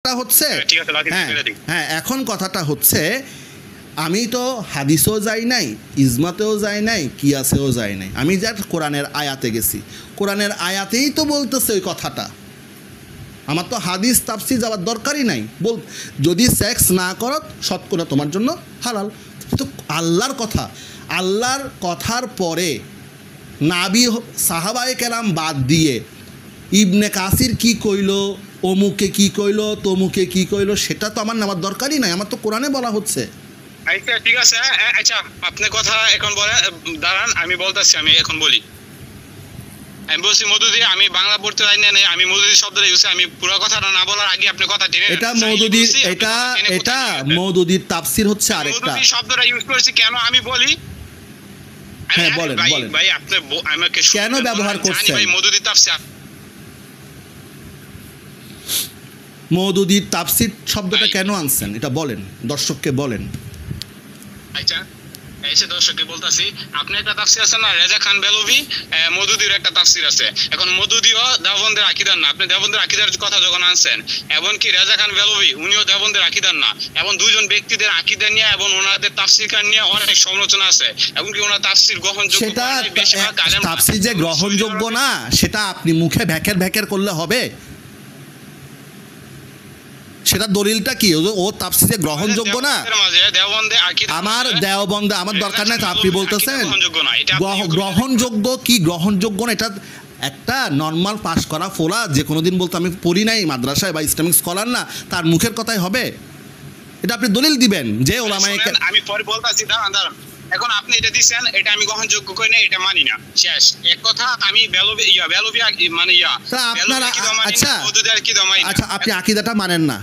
হচ্ছে হ্যাঁ, এখন কথাটা হচ্ছে আমি তো হাদিসেও যাই নাই, ইজমাতেও যাই নাই, কিয়াসেও যাই নাই, আমি যা কোরআনের আয়াতে গেছি। কোরআনের আয়াতেই তো বলতেছে ওই কথাটা। আমার তো হাদিস তাফসির যাওয়ার দরকারই নাই। যদি সেক্স না করো শতকরা তোমার জন্য হালাল। তো আল্লাহর কথা, আল্লাহর কথার পরে নাবি সাহাবায়ে কেরাম বাদ দিয়ে ইবনে কাসির কি কইল, অমুকে কি কইল, তমুকে কি কইল, সেটা তো আমার নেওয়ার দরকারই নাই। আমার তো কোরআনে বলা হচ্ছে। আচ্ছা ঠিক আছে, আচ্ছা আপনি কথা এখন বলেন, দাঁড়ান আমি বলতেছি। আমি এখন বলি, আমি বলছি মওদুদি, আমি বাংলা পড়তে জানি না, আমি মওদুদি শব্দটা ইউজ, আমি পুরো কথাটা না বলার আগে আপনি কথা টেনে এটা মওদুদির, এটা মওদুদির তাফসীর হচ্ছে আরেকটা। মওদুদি শব্দটা ইউজ করেছি কেন আমি বলি। হ্যাঁ বলেন বলেন ভাই আপনি আমাকে কেন ব্যবহার করছেন? ভাই মওদুদি তাফসীর, মওদুদির তাফসীর শব্দটা কেন আনছেন এটা বলেন, দর্শককে বলেন। আচ্ছা এসে দর্শককে বলতাছি, আপনি একটা তাফসীর আছে না রেজা খান বেলভি, মওদুদির একটা তাফসীর আছে। এখন মওদুদিও দেওবন্দের আকীদার না, আপনি দেওবন্দের আকীদার কথা যখন আনছেন, এমনকি রেজা খান বেলভি উনিও দেওবন্দের আকীদার না। এবং দুইজন ব্যক্তিদের আকীদা নিয়ে এবং ওনাদের তাফসীর নিয়ে অনেক সমালোচনা আছে, এমনকি ওনার তাফসীর গ্রহণযোগ্য, সেটা তাফসীর যে গ্রহণযোগ্য না সেটা আপনি মুখে ভ্যাকের ভ্যাকের করলে হবে? সেটা দলিলটা কি? ও তাফসীরে গ্রহণযোগ্য না। আমার দেওবন্দে আমার দরকার নাই, আপনি বলতেছেন গ্রহণযোগ্য কি গ্রহণযোগ্য না। এটা একটা নর্মাল পাস করা ফোলা যে কোনো দিন বলতে আমি পড়ি নাই মাদ্রাসায় বা ইসলামিক স্কলার না, তার মুখের কথাই হবে? এটা আপনি দলিল দিবেন যে ওলামায়ে আমি পরে বলতাছি, দাঁড়ান দাঁড়ান। এখন আপনি এটা দিবেন, এটা আমি গ্রহণযোগ্য করি না, এটা মানি না, শেষ এক কথা। আমি বেলভি মানে আপনারা আচ্ছা আচ্ছা আপনি আকীদাটা মানেন না,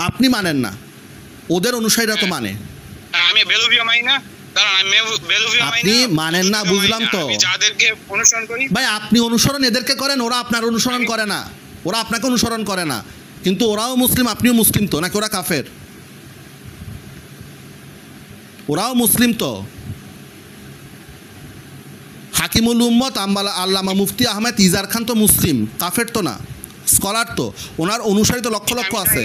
আপনি মানেন না, ওদের অনুসারীরা তো মানে। আমি বেলভিও মানি না, কারণ আমি বেলভিও মানি না। আপনি মানেন না বুঝলাম তো, আমি যাদেরকে অনুসরণ করি। ভাই আপনি অনুসরণ এদেরকে করেন, ওরা আপনার অনুসরণ করে না, ওরা আপনাকে অনুসরণ করে না, কিন্তু ওরাও মুসলিম আপনিও মুসলিম তো, নাকি ওরা কাফের? ওরাও মুসলিম তো। হাকিমুল উম্মত আল্লামা মুফতি আহমেদ ইজার খান তো মুসলিম, কাফের তো না, স্কলার তো, ওনার অনুসারী তো লক্ষ লক্ষ আছে।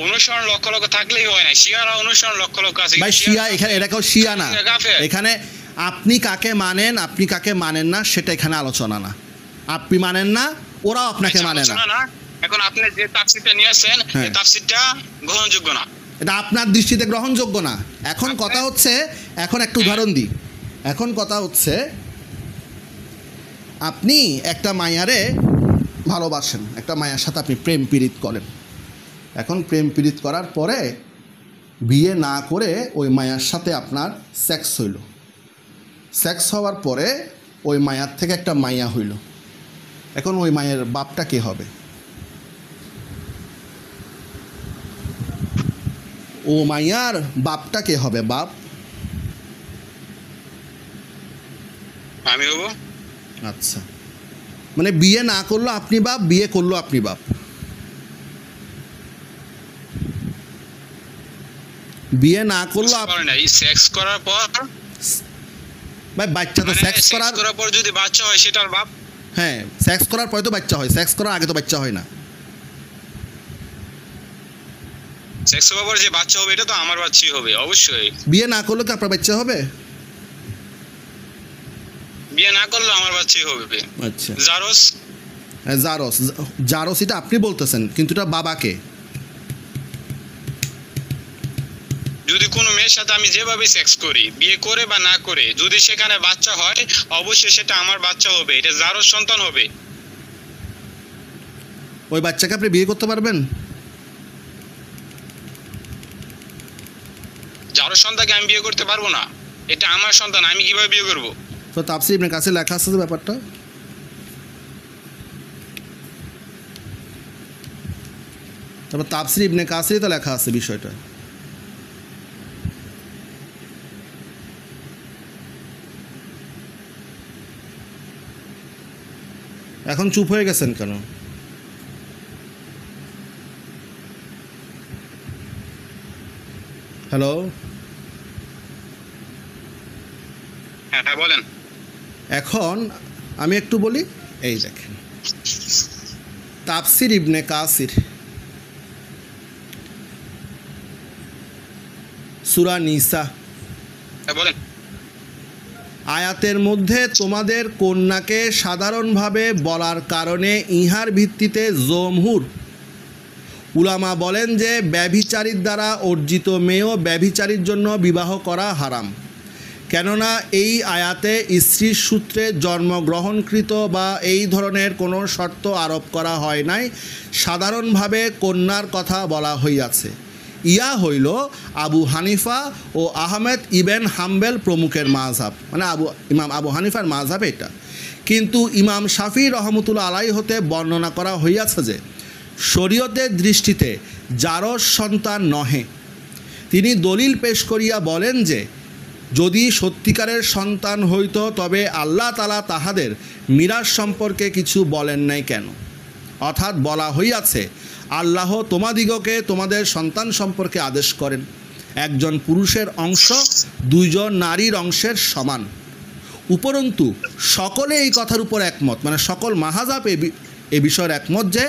অনুসরণ লক্ষ লক্ষ থাকলেই হয় না, শিয়ারা অনুসরণ লক্ষ লক্ষ আছে। ভাই শিয়া এখানে, এটা কেউ শিয়া না এখানে। আপনি কাকে মানেন আপনি কাকে মানেন না সেটা এখানে আলোচনা না। আপনি মানেন না, ওরাও আপনাকে মানে না। এখন আপনি যে তাফসীরটা নিয়েছেন, এই তাফসীরটা গ্রহণযোগ্য না, এটা আপনার দৃষ্টিতে গ্রহণযোগ্য না। এখন কথা হচ্ছে, এখন একটা উদাহরণ দিই। এখন কথা হচ্ছে আপনি একটা মায়ারে ভালোবাসেন, একটা মায়ের সাথে আপনি প্রেম পীড়িত করেন। এখন প্রেম পীড়িত করার পরে বিয়ে না করে ওই মায়ার সাথে আপনার সেক্স হইল। সেক্স হওয়ার পরে ওই মায়ার থেকে একটা মাইয়া হইল। এখন ওই মায়ের বাপটা কে হবে? ও মাইয়ার বাপটা কে হবে? বাপ আমি হব। আচ্ছা, মানে বিয়ে না করলো আপনি বাপ, বিয়ে করলো আপনি বাপ। বিয়ে না করলো সেক্স করার পর, ভাই বাচ্চা তো সেক্স করার পর যদি বাচ্চা হয় সেটার বাপ। হ্যাঁ, সেক্স করার পরে তো বাচ্চা হয়, সেক্স করার আগে তো বাচ্চা হয় না। সেক্স করার পর যে বাচ্চা হবে এটা তো আমার বাচ্চাই হবে অবশ্যই। বিয়ে না করলে কি আপনার বাচ্চা হবে? বিয়ে না করলে আমার বাচ্চাই হবে। আচ্ছা, জারস জারস জারস এটা আপনি বলতেছেন, কিন্তু এটা বাবাকে। যদি কোনো মেয়ের সাথে আমি যেভাবে সেক্স করি, বিয়ে করে বা না করে, যদি সেখানে বাচ্চা হয় অবশ্যই সেটা আমার বাচ্চা হবে, এটা জারস সন্তান হবে। ওই বাচ্চাকে আপনি বিয়ে করতে পারবেন? জারস সন্তানকে আমি বিয়ে করতে পারবো না, এটা আমার সন্তান, আমি কিভাবে বিয়ে করব? তো তাফসীর ইবনে কাসির লেখা আছে ব্যাপারটা। তারপর তাফসীর ইবনে কাসিরই তো লেখা আছে বিষয়টা। এখন চুপ হয়ে গেছেন কেন? হ্যালো, হ্যাঁ বলেন। এখন আমি একটু বলি, এই দেখেন তাফসির ইবনে কাসির সূরা নিসা বলেন। আয়াতের মধ্যে তোমাদের কন্যাকে সাধারণভাবে বলার কারণে ইহার ভিত্তিতে জমহুর উলামা বলেন যে ব্যভিচারীর দ্বারা অর্জিত মেয়েও ব্যভিচারীর জন্য বিবাহ করা হারাম, কেননা এই আয়াতে স্ত্রীর সূত্রে জন্মগ্রহণকৃত বা এই ধরনের কোনো শর্ত আরোপ করা হয় নাই, সাধারণভাবে কন্যার কথা বলা হইয়াছে। ইয়া হইল আবু হানিফা ও আহমেদ ইবেন হাম্বেল প্রমুখের মাযহাব, মানে ইমাম আবু হানিফার মাযহাব এটা। কিন্তু ইমাম শাফি রহমতুল্লাহ আলাই হতে বর্ণনা করা হইয়াছে যে শরীয়তের দৃষ্টিতে জারজ সন্তান নহে। তিনি দলিল পেশ করিয়া বলেন যে যদি সত্যিকারের সন্তান হইত তবে আল্লাহ তাআলা তাহাদের মিরাস সম্পর্কে কিছু বলেন নাই কেন? অর্থাৎ বলা হইয়াছে আল্লাহ তোমাদিগকে তোমাদের সন্তান সম্পর্কে আদেশ করেন, একজন পুরুষের অংশ দুইজন নারীর অংশের সমান। উপরন্তু সকলে এই কথার উপর একমত, মানে সকল মাযহাব এ বিষয়ের একমত যে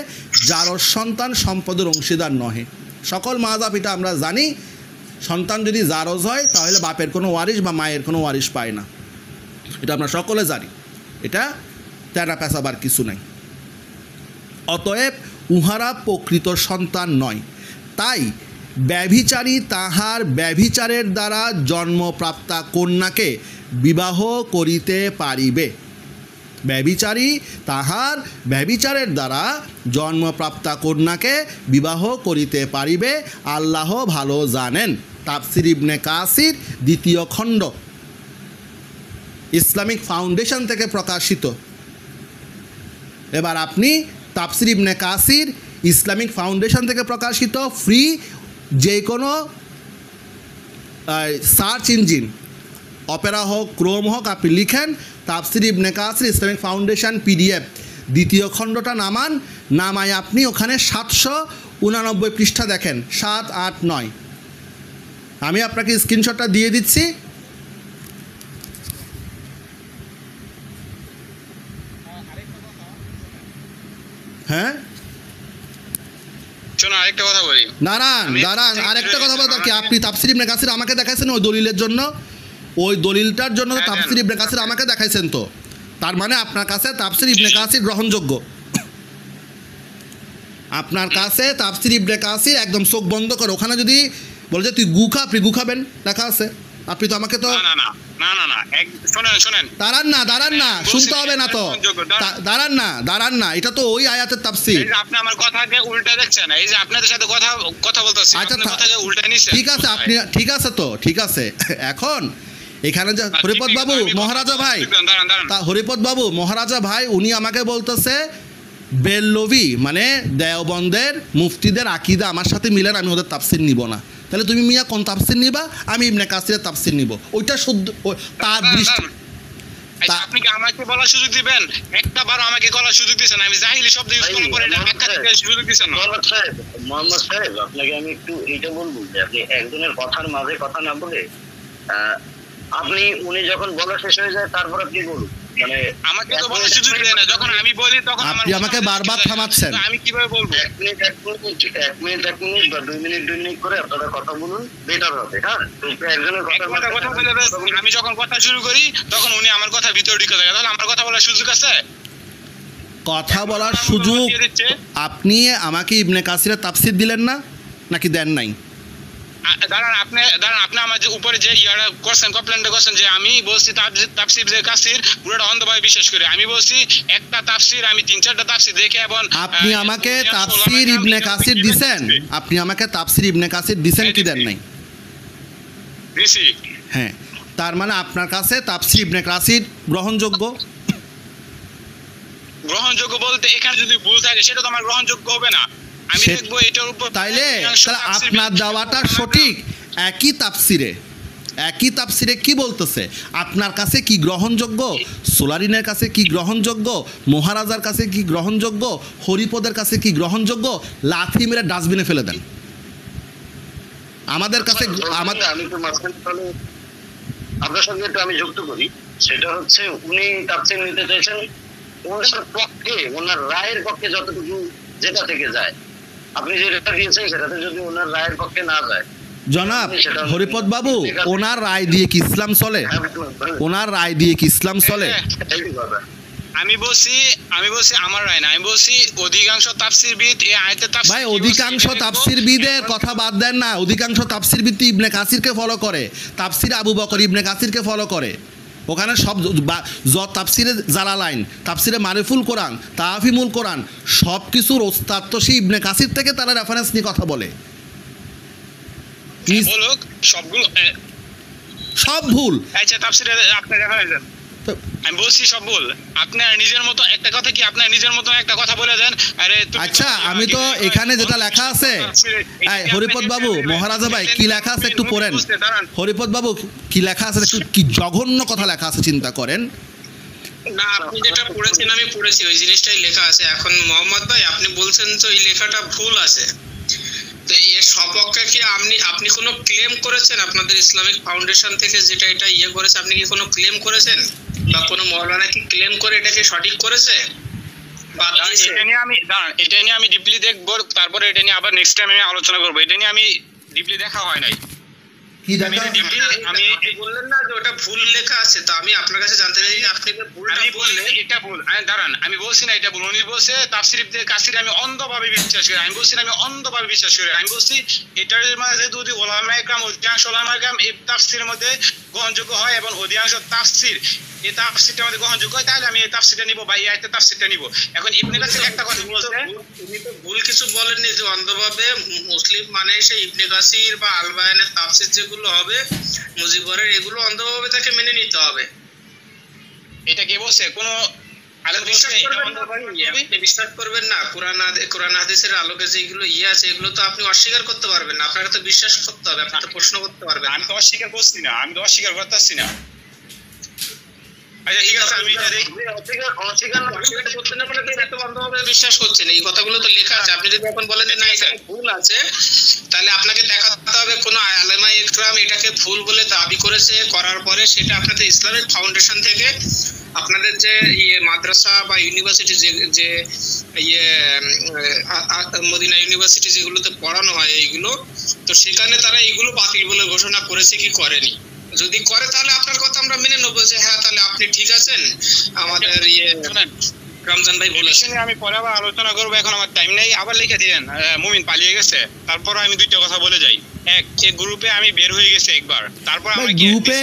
জারজ সন্তান সম্পদের অংশীদার নহে। সকল মাযহাব এটা আমরা জানি, সন্তান যদি জারজ হয় তাহলে বাপের কোনো ওয়ারিশ বা মায়ের কোনো ওয়ারিশ পায় না, এটা আমরা সকলে জানি, এটা তেরা পেঁচাবার কিছু নাই। অতএব উহারা প্রকৃত সন্তান নয়, তাই ব্যভিচারী তাহার ব্যভিচারের দ্বারা জন্মপ্রাপ্তা কন্যাকে বিবাহ করিতে পারিবে। ব্যভিচারী তাহার ব্যভিচারের দ্বারা জন্মপ্রাপ্তা কন্যাকে বিবাহ করিতে পারিবে, আল্লাহ ভালো জানেন। তাফসির ইবনে কাসির 2য় খণ্ড, ইসলামিক ফাউন্ডেশন থেকে প্রকাশিত। এবার আপনি তাফসির ইবনে কাসির ইসলামিক ফাউন্ডেশন থেকে প্রকাশিত ফ্রি যে কোনো সার্চ ইঞ্জিন, অপেরা হোক, ক্রোম হোক, আপনি লিখেন তাফসির ইবনে কাসির ইসলামিক ফাউন্ডেশন PDF 2য় খণ্ডটা নামান, নামায় আপনি ওখানে 789 পৃষ্ঠা দেখেন, 7, 8, 9। আমি আপনাকে স্ক্রিনশটটা দিয়ে দিচ্ছি। হ্যাঁ, শোনো আরেকটা কথা বলি। দাঁড়ান আরেকটা কথা বলতে কি, আপনি তাফসির ইবনে কাসির আমাকে দেখাইছেন ওই দলিলের জন্য, ওই দলিলটার জন্য তাফসির ইবনে কাসির আমাকে দেখাইছেন, তো তার মানে আপনার কাছে তাফসির ইবনে কাসির গ্রহণযোগ্য। আপনার কাছে তাফসির ইবনে কাসির একদম চোখ বন্ধ করে, ওখানে যদি বলে যে তুই গু খা, আপনি গু খাবেন, লেখা আছে। আপনি তো আমাকে তো না শুনেন দাঁড়ান না শুনতে হবে না তো, দাঁড়ান না, এটা তো ওই আয়াতের তাফসীর। আপনি আমার কথাকে উল্টা দেখছেন, এই যে আপনাদের সাথে কথা বলতেছি, আচ্ছা কথাকে উল্টা নিছেন। ঠিক আছে, আপনি ঠিক আছে। এখন এখানে যে হরিপদ বাবু মহারাজা ভাই, হরিপদ বাবু মহারাজা ভাই, উনি আমাকে বলতেছে বেল্লভী মানে দেওবন্দের মুফতিদের আকীদা আমার সাথে মিলেন, আমি ওদের তাফসীর নিব না। তাহলে তুমি মিয়া কোন তাফসীর নিবা? আমি ইবনে কাসিরের তাফসীর নিব, ওইটা শুদ্ধ তার দৃষ্টি। আপনি কি আমাকে বলার সুযোগ দিবেন? একটা বার আমাকে বলার সুযোগ দিবেন, আমি জাহিলি শব্দ ইউজ করব পরে ব্যাখ্যা দিতে সুযোগ দিবেন না। মোহাম্মদ সাহেব, আপনাকে আমি একটু এইটা বলবো যে আপনি একজনের কথার মাঝে কথা না বলে, উনি যখন বলা শেষ হয়ে যায় তারপর আপনি বলুন, মানে আমাকে তো বলার সুযোগ দেন না, যখন আমি বলি তখন আপনি আমাকে বারবার থামাচ্ছেন। আমি কিভাবে বলবো? 1 মিনিট বা 2 মিনিট করে আপনারা কথা বলুন, বেটার হবে। হ্যাঁ, একজনের কথা বলে আমি যখন কথা শুরু করি তখন উনি আমার কথা ভিতরে ঢুকে যায়, তাহলে আমার কথা বলার সুযোগ আছে? কথা বলার সুযোগ আপনি আমাকে ইবনে কাসিরের তাফসীর দিলেন না, নাকি দেন নাই? দাঁড়ান আপনি আমার উপরে যে ইয়ারা করছেন, কমপ্লেন্টটা করছেন যে আমি বলছি তাফসীর ইবনে কাসির পুরোটা অন্ধভাবে বিশ্বাস করি। আমি বলছি একটা তাফসীর, আমি 3-4টা তাফসীর দেখে, এবং আপনি আমাকে তাফসীর ইবনে কাসির দিবেন, আপনি আমাকে তাফসীর ইবনে কাসির দিবেন কি দেন নাই? দিছি। হ্যাঁ, তার মানে আপনার কাছে তাফসীর ইবনে কাসির গ্রহণযোগ্য বলতে এখানে যদি ভুল থাকে সেটা তো আমার গ্রহণযোগ্য হবে না। আমি দেখব এটার উপর, তাইলে আপনার দাওয়াটা সঠিক। একই তাফসিরে কি বলতেছে, আপনার কাছে কি গ্রহণযোগ্য, সোলারিনের কাছে কি গ্রহণযোগ্য, মহারাজার কাছে কি গ্রহণযোগ্য, হরিপদের কাছে কি গ্রহণযোগ্য, লাথি মেরে ডাস্টবিনে ফেলে দেন। আমাদের কাছে আমি তো আপনার সঙ্গে একটু আমি যুক্ত করি, সেটা হচ্ছে উনি তাফসীর নিতে চাইছেন ওনার পক্ষে, ওনার রায়ের পক্ষে যতটুকু যেটা থেকে যায়, আপনি যেটা দিয়েছেন সেটাতে যদি ওনার রায়ের পক্ষে না যায়, জনাব হরিপদ বাবু, ওনার রায় দিয়ে কি ইসলাম চলে? ওনার রায় দিয়ে কি ইসলাম চলে? আমি বলছি আমার রায় না, আমি বলছি অধিকাংশ তাফসীরবিদ এই আয়াতের তাফসীর। ভাই অধিকাংশ তাফসীরবিদের কথা বাদ দেন না, অধিকাংশ তাফসীরবিদ ইবনে কাসিরকে ফলো করে, তাফসীর আবু বকর ইবনে কাসিরকে ফলো করে। ওখানে সব তাফসীরে জালালাইন, তাফসীরে মারিফুল কোরআন, তাফহিমুল কোরআন, সব কিছুর ওস্তাদ তো সেই ইবনে কাসির থেকে তারা রেফারেন্স নিয়ে কথা বলে। বলুক সবগুলো সব ভুল। আচ্ছা তাফসীরে আপনি রেফারেন্স দেন, আমি বলছি সব ভুল। আপনার নিজের মতো একটা কথা কি আপনার নিজের মতো একটা কথা বলে দেন। আরে আচ্ছা আমি তো এখানে যেটা লেখা আছে, হরিপদ বাবু, মহারাজা ভাই কি লেখা আছে একটু পড়েন। হরিপদ বাবু কি লেখা আছে একটু, কি জঘন্য কথা লেখা আছে চিন্তা করেন। না আপনি যেটা পড়েছেন আমি পড়েছি, ওই জিনিসটাই লেখা আছে। এখন মোহাম্মদ ভাই আপনি বলছেন তো এই লেখাটা ভুল আছে, তো এর সপক্ষে কি আপনি কোনো ক্লেম করেছেন আপনাদের ইসলামিক ফাউন্ডেশন থেকে যেটা এটা করেছে, আপনি কি কোনো ক্লেম করেছেন বা কোনো মাওলানা কি ক্লেম করে এটাকে সঠিক করেছে? এটা নিয়ে আমি ডিপলি দেখবো, তারপরে এটা নিয়ে আবার নেক্সট টাইম আমি আলোচনা করবো। এটা নিয়ে আমি ডিপলি দেখা হয় নাই। কি দেখা? আমি বললেন না যে ওটা ভুল লেখা আছে, তো আমি আপনার কাছে জানতে চাই যে আপনি ভুলটা বললেন। এটা ভুল, দাঁড়ান, আমি বলছি না এটা ভুল। উনি বলছে তাফসীর ইবনে কাসির আমি অন্ধভাবে বিশ্বাস করি, আমি বলছি না আমি অন্ধভাবে বিশ্বাস করি, আমি বলছি এটার মাঝে যদি উলামায়ে কেরাম, অধিকাংশ উলামায়ে কেরাম এই তাফসীরের মধ্যে গ্রহণযোগ্য হয় এবং অধিকাংশ তাফসীর এই তাফসীরটার মধ্যে গ্রহণযোগ্য হয়, তাহলে আমি এই তাফসীরটা নিব বা এই আয়াতের তাফসীরটা নিব। এখন ইবনে কাসির একটা কথা বলছে, উনি তো ভুল কিছু বলেননি যে অন্ধভাবে মুসলিম মানে সেই ইবনে কাসির বা আল বায়ানের তাফসীর যেগুলো হবে মুজিবরের, এগুলো অন্ধভাবে তাকে মেনে নিতে হবে। এটা কে বলছে? কোনো আলেম বিশ্বাস করবেন না? কোরআন হাদিসের আলোকে যেগুলো আছে এগুলো তো আপনি অস্বীকার করতে পারবেন না, আপনাকে তো বিশ্বাস করতে হবে, আপনি তো প্রশ্ন করতে পারবেন। আমি তো অস্বীকার করছি না, আমি তো অস্বীকার করতেছি না। আচ্ছা ঠিক আছে, আমি এটা দেখি। বিশ্বাস করছেন এই কথাগুলো তো লেখা আছে, আপনি যদি এখন বলেন যে না এটা ভুল আছে, তাহলে আপনাকে দেখাতে হবে কোন আলেমা ইকরাম এটাকে ভুল বলে দাবি করেছে, করার পরে সেটা আপনাদের ইসলামিক ফাউন্ডেশন থেকে আপনাদের যে মাদ্রাসা বা ইউনিভার্সিটি যে মদিনা ইউনিভার্সিটি যেগুলোতে পড়ানো হয় এইগুলো, তো সেখানে তারা এইগুলো বাতিল বলে ঘোষণা করেছে কি করেনি। যদি করে তাহলে আপনার কথা আমরা মেনে নেবো যে হ্যাঁ তাহলে আপনি ঠিক আছেন। আমাদের রমজান ভাই বলেছেন আমি পরে আবার আলোচনা করবো, এখন আমার টাইম নেই। আবার লিখে দিলেন মুমিন পালিয়ে গেছে, তারপর আমি দুইটা কথা বলে যাই। এক গ্রুপে আমি বের হয়ে গেছি একবার, তারপর আমি গ্রুপে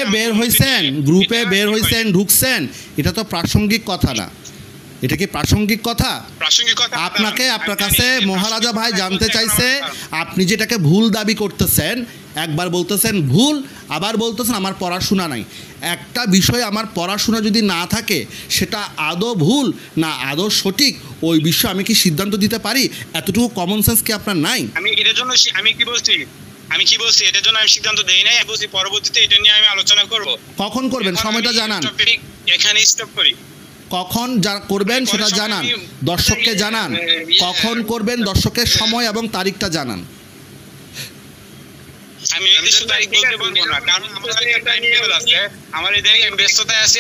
বের হইছেন ঢুকছেন, এটা তো প্রাসঙ্গিক কথা না। এটা কি প্রাসঙ্গিক কথা? আপনাকে আপনার কাছে মহারাজা ভাই জানতে চাইছে, আপনি যেটাকে ভুল দাবি করতেছেন, একবার বলতেছেন ভুল, আবার বলতেছেন আমার পড়াশোনা নাই। একটা বিষয় আমার পড়াশোনা যদি না থাকে সেটা আদৌ ভুল না আদৌ সঠিক, ওই বিষয়ে আমি কি সিদ্ধান্ত দিতে পারি? এতটুকু কমন সেন্স কি আপনার নাই? আমি এটার জন্য আমি কি বলছি এটার জন্য আমি সিদ্ধান্ত দেই নাই। আমি বলছি পরবর্তীতে এটা নিয়ে আমি আলোচনা করব। কখন করবেন সময়টা জানান। এখানে স্টপ করি। কখন যা করবেন সেটা জানান, দর্শককে জানান। কখন করবেন দর্শকের সময় এবং তারিখটা জানান। আমি নির্দিষ্ট তারিখ বলতে পারবো না, কারণ আমার একটা টাইম টেবিল আছে, আমার এই ব্যস্ততায় আছি।